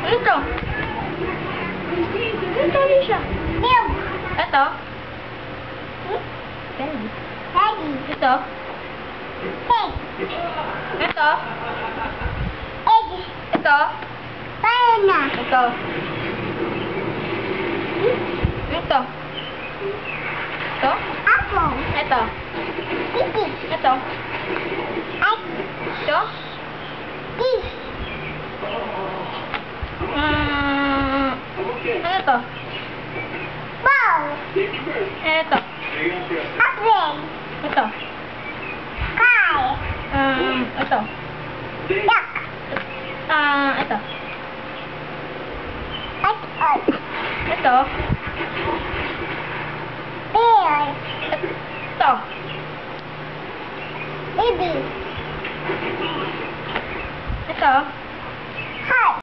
Ito. Ito rin siya. Milk. Ito. Daddy. Ito. Pig. Ito. Egg. Ito. Banana. Ito. Ito. Ito. Apple. Ito. Kitty. Ito. Egg. Ito. Fish. Ano to? Ball. Ito. Apple. Ito. Pie. Ito. Duck. Ito. Apple. Ito. Bear. Ito. Baby. Ito.